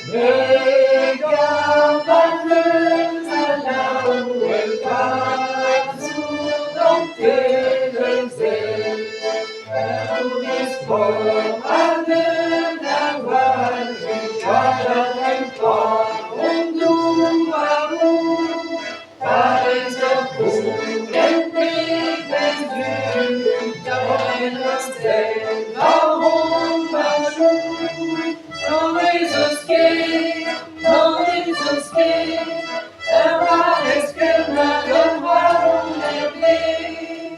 Regarde là-haut, pas sous dantelezed. Elvis vorhanden dawan, jadakan und du warum, weil der Boden nicht entlügt, deiner Stelle, warum verschont, noch ist es geht, er war es genannt, warum er blieb.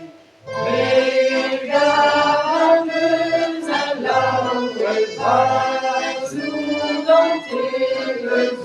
Regarde là-haut, pas sous dantelezed.